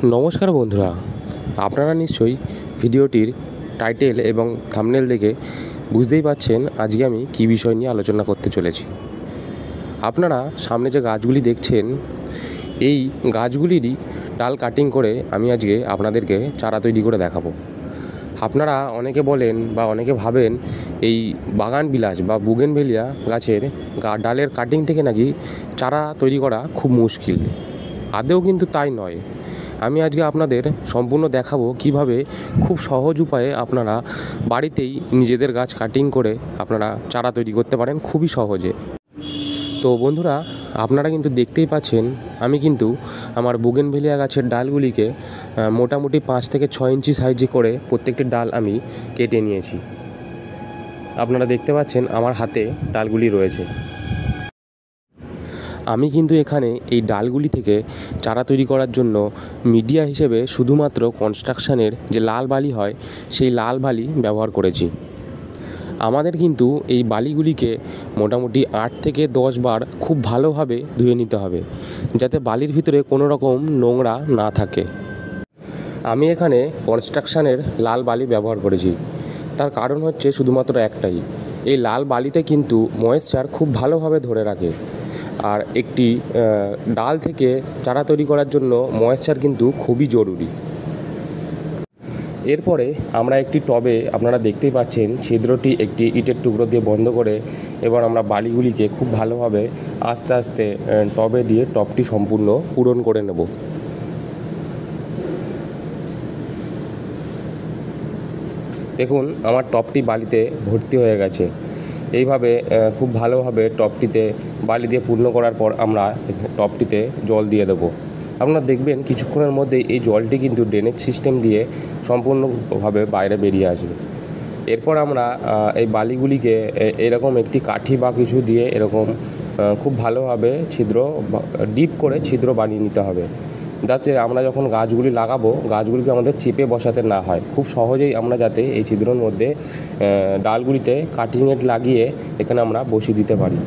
নমস্কার বন্ধুরা, আপনারা নিশ্চয়ই ভিডিওটির টাইটেল এবং থাম্বনেল দেখে বুঝতেই পারছেন আজকে আমি কী বিষয় নিয়ে আলোচনা করতে চলেছি। আপনারা সামনে যে গাছগুলি দেখছেন, এই গাছগুলিরই ডাল কাটিং করে আমি আজকে আপনাদেরকে চারা তৈরি করে দেখাবো। আপনারা অনেকে বলেন বা অনেকে ভাবেন এই বাগান বিলাস বা বুগেনভেলিয়া গাছের ডালের কাটিং থেকে নাকি চারা তৈরি করা খুব মুশকিল। আদৌ কিন্তু তাই নয়। আমি আজকে আপনাদের সম্পূর্ণ দেখাবো কিভাবে খুব সহজ উপায়ে আপনারা বাড়িতেই নিজেদের গাছ কাটিং করে আপনারা চারা তৈরি করতে পারেন খুবই সহজে। তো বন্ধুরা, আপনারা কিন্তু দেখতেই পাচ্ছেন আমি কিন্তু আমার বুগেনভেলিয়া গাছের ডালগুলিকে মোটামুটি 5 থেকে 6 ইঞ্চি সাইজে করে প্রত্যেকটি ডাল আমি কেটে নিয়েছি। আপনারা দেখতে পাচ্ছেন আমার হাতে ডালগুলি রয়েছে। আমি কিন্তু এখানে এই ডালগুলি থেকে চারা তৈরি করার জন্য মিডিয়া হিসেবে শুধুমাত্র কনস্ট্রাকশানের যে লাল বালি হয় সেই লাল বালি ব্যবহার করেছি। আমাদের কিন্তু এই বালিগুলিকে মোটামুটি 8 থেকে 10 বার খুব ভালোভাবে ধুয়ে নিতে হবে, যাতে বালির ভিতরে কোনো রকম নোংরা না থাকে। আমি এখানে কনস্ট্রাকশানের লাল বালি ব্যবহার করেছি, তার কারণ হচ্ছে শুধুমাত্র একটাই, এই লাল বালিতে কিন্তু ময়েশ্চার খুব ভালোভাবে ধরে রাখে। আর একটি ডাল থেকে চারা তৈরি করার জন্য ময়েশ্চার কিন্তু খুবই জরুরি। এরপরে আমরা একটি টবে, আপনারা দেখতেই পাচ্ছেন ছিদ্রটি একটি ইটের টুকরো দিয়ে বন্ধ করে এবার আমরা বালিগুলিকে খুব ভালোভাবে আস্তে আস্তে টবে দিয়ে টবটি সম্পূর্ণ পূরণ করে নেব। দেখুন আমার টবটি বালিতে ভর্তি হয়ে গেছে। এইভাবে খুব ভালোভাবে টবটিতে বালি দিয়ে পূর্ণ করার পর আমরা টবটিতে জল দিয়ে দেবো। আপনারা দেখবেন কিছুক্ষণের মধ্যেই এই জলটি কিন্তু ড্রেনেজ সিস্টেম দিয়ে সম্পূর্ণভাবে বাইরে বেরিয়ে আসবে। এরপর আমরা এই বালিগুলিকে এরকম একটি কাঠি বা কিছু দিয়ে এরকম খুব ভালোভাবে ডিপ করে ছিদ্র বানিয়ে নিতে হবে, যাতে আমরা যখন গাছগুলি লাগাবো গাছগুলিকে আমাদের চেপে বসাতে না হয়। খুব সহজেই আমরা যাতে এই ছিদ্রর মধ্যে ডালগুলিতে কাটিং এড লাগিয়ে এখানে আমরা বসিয়ে দিতে পারি।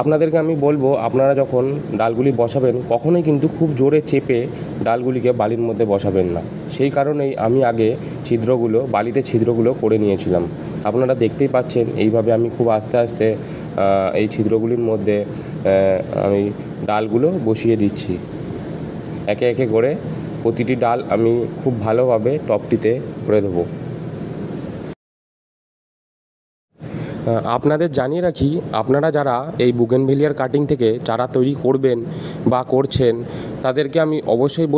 আপনাদেরকে আমি বলবো, আপনারা যখন ডালগুলি বসাবেন কখনোই কিন্তু খুব জোরে চেপে ডালগুলিকে বালির মধ্যে বসাবেন না। সেই কারণেই আমি আগে বালিতে ছিদ্রগুলো করে নিয়েছিলাম। আপনারা দেখতেই পাচ্ছেন এইভাবে আমি খুব আস্তে আস্তে এই ছিদ্রগুলির মধ্যে আমি ডালগুলো বসিয়ে দিচ্ছি। একে একে করে প্রতিটি ডাল আমি খুব ভালোভাবে টবটিতে করে দেবো। আপনাদের জানিয়ে রাখি, আপনারা যারা এই বুগেনভেলিয়ার কাটিং থেকে চারা তৈরি করবেন বা করছেন তাদেরকে আমি অবশ্যই